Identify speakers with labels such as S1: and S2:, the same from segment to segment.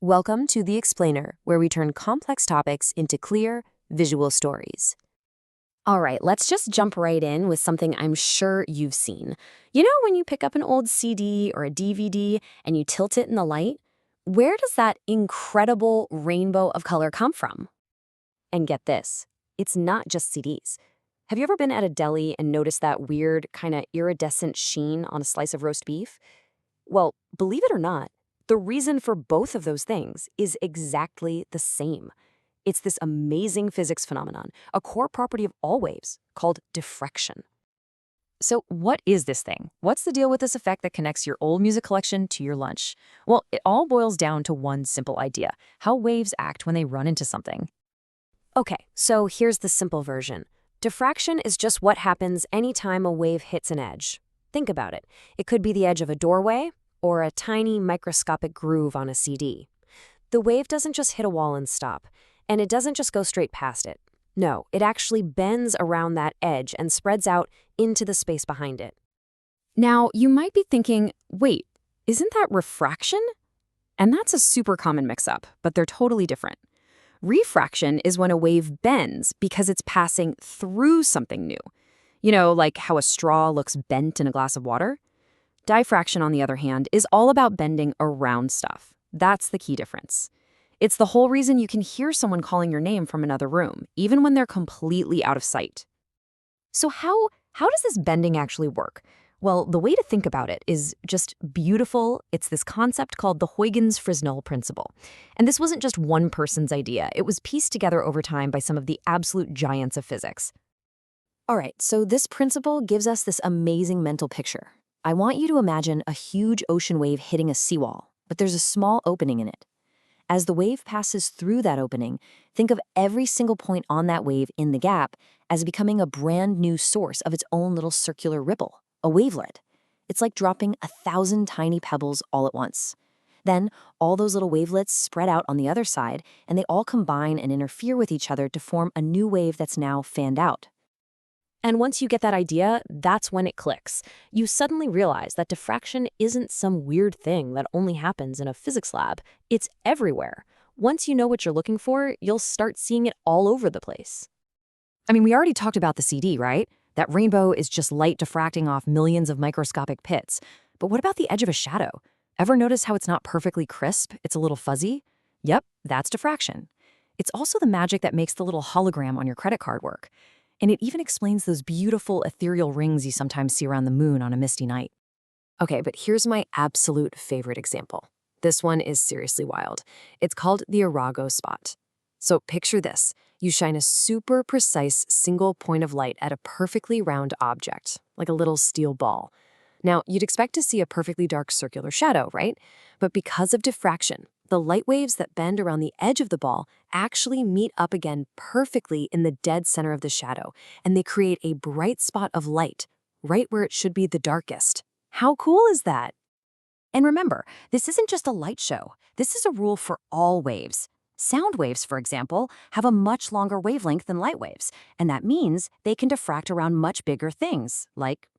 S1: Welcome to The Explainer, where we turn complex topics into clear, visual stories. All right, let's just jump right in with something I'm sure you've seen. You know when you pick up an old CD or a DVD and you tilt it in the light? Where does that incredible rainbow of color come from? And get this, it's not just CDs. Have you ever been at a deli and noticed that weird, kind of iridescent sheen on a slice of roast beef? Well, believe it or not, the reason for both of those things is exactly the same. It's this amazing physics phenomenon, a core property of all waves, called diffraction.
S2: So what is this thing? What's the deal with this effect that connects your old music collection to your lunch? Well, it all boils down to one simple idea: how waves act when they run into something.
S1: Okay, so here's the simple version. Diffraction is just what happens anytime a wave hits an edge. Think about it. It could be the edge of a doorway or a tiny microscopic groove on a CD. The wave doesn't just hit a wall and stop, and it doesn't just go straight past it. No, it actually bends around that edge and spreads out into the space behind it.
S2: Now, you might be thinking, wait, isn't that refraction? And that's a super common mix-up, but they're totally different. Refraction is when a wave bends because it's passing through something new. You know, like how a straw looks bent in a glass of water? Diffraction, on the other hand, is all about bending around stuff. That's the key difference. It's the whole reason you can hear someone calling your name from another room, even when they're completely out of sight. So how does this bending actually work? Well, the way to think about it is just beautiful. It's this concept called the Huygens-Fresnel principle. And this wasn't just one person's idea. It was pieced together over time by some of the absolute giants of physics.
S1: All right, so this principle gives us this amazing mental picture. I want you to imagine a huge ocean wave hitting a seawall, but there's a small opening in it. As the wave passes through that opening, think of every single point on that wave in the gap as becoming a brand new source of its own little circular ripple, a wavelet. It's like dropping 1,000 tiny pebbles all at once. Then, all those little wavelets spread out on the other side, and they all combine and interfere with each other to form a new wave that's now fanned out. And once you get that idea, that's when it clicks. You suddenly realize that diffraction isn't some weird thing that only happens in a physics lab. It's everywhere. Once you know what you're looking for, you'll start seeing it all over the place.
S2: I mean, we already talked about the CD, right? That rainbow is just light diffracting off millions of microscopic pits. But what about the edge of a shadow? Ever notice how it's not perfectly crisp? It's a little fuzzy? Yep, that's diffraction. It's also the magic that makes the little hologram on your credit card work. And it even explains those beautiful ethereal rings you sometimes see around the moon on a misty night.
S1: Okay, but here's my absolute favorite example. This one is seriously wild. It's called the Arago spot. So picture this. You shine a super precise single point of light at a perfectly round object, like a little steel ball. Now, you'd expect to see a perfectly dark circular shadow, right? But because of diffraction, the light waves that bend around the edge of the ball actually meet up again perfectly in the dead center of the shadow, and they create a bright spot of light, right where it should be the darkest. How cool is that?
S2: And remember, this isn't just a light show. This is a rule for all waves. Sound waves, for example, have a much longer wavelength than light waves, and that means they can diffract around much bigger things, like,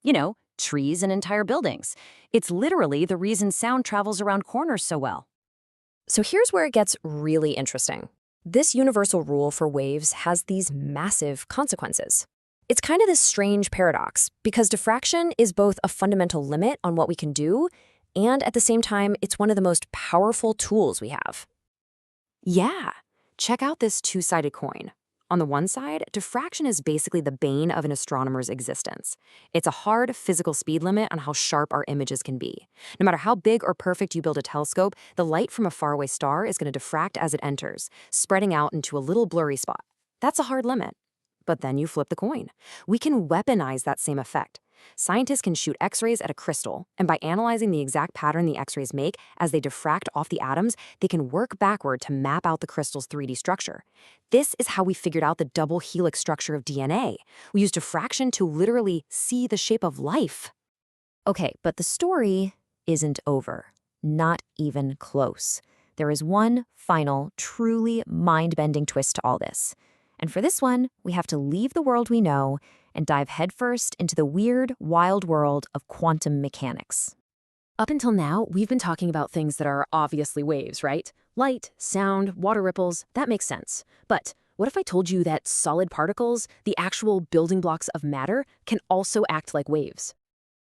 S2: trees and entire buildings. It's literally the reason sound travels around corners so well.
S1: So here's where it gets really interesting. This universal rule for waves has these massive consequences. It's kind of this strange paradox, because diffraction is both a fundamental limit on what we can do, and at the same time, it's one of the most powerful tools we have. Yeah, check out this two-sided coin. On the one side, diffraction is basically the bane of an astronomer's existence. It's a hard physical speed limit on how sharp our images can be. No matter how big or perfect you build a telescope, the light from a faraway star is going to diffract as it enters, spreading out into a little blurry spot. That's a hard limit. But then you flip the coin. We can weaponize that same effect. Scientists can shoot X-rays at a crystal, and by analyzing the exact pattern the X-rays make as they diffract off the atoms, they can work backward to map out the crystal's 3D structure. This is how we figured out the double helix structure of DNA. We used diffraction to literally see the shape of life. Okay, but the story isn't over. Not even close. There is one final, truly mind-bending twist to all this. And for this one, we have to leave the world we know and dive headfirst into the weird, wild world of quantum mechanics.
S2: Up until now, we've been talking about things that are obviously waves, right? Light, sound, water ripples, that makes sense. But what if I told you that solid particles, the actual building blocks of matter, can also act like waves?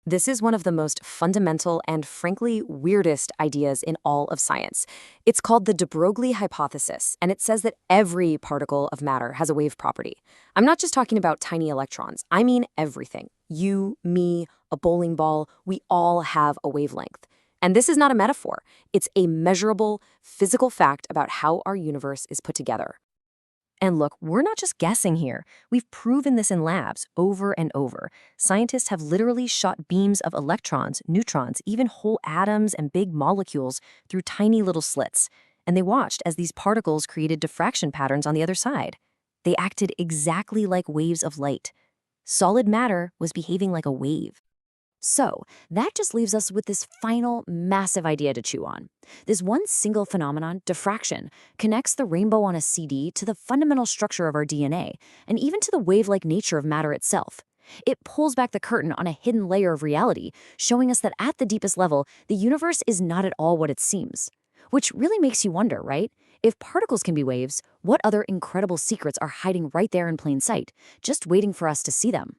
S1: This is one of the most fundamental and frankly weirdest ideas in all of science. It's called the de Broglie hypothesis, and it says that every particle of matter has a wave property. I'm not just talking about tiny electrons, I mean everything. You, me, a bowling ball, we all have a wavelength. And this is not a metaphor. It's a measurable, physical fact about how our universe is put together. And look, we're not just guessing here. We've proven this in labs over and over. Scientists have literally shot beams of electrons, neutrons, even whole atoms and big molecules through tiny little slits. And they watched as these particles created diffraction patterns on the other side. They acted exactly like waves of light. Solid matter was behaving like a wave. So, that just leaves us with this final massive idea to chew on. This one single phenomenon, diffraction, connects the rainbow on a CD to the fundamental structure of our DNA, and even to the wave-like nature of matter itself. It pulls back the curtain on a hidden layer of reality, showing us that at the deepest level, the universe is not at all what it seems. Which really makes you wonder, right? If particles can be waves, what other incredible secrets are hiding right there in plain sight, just waiting for us to see them?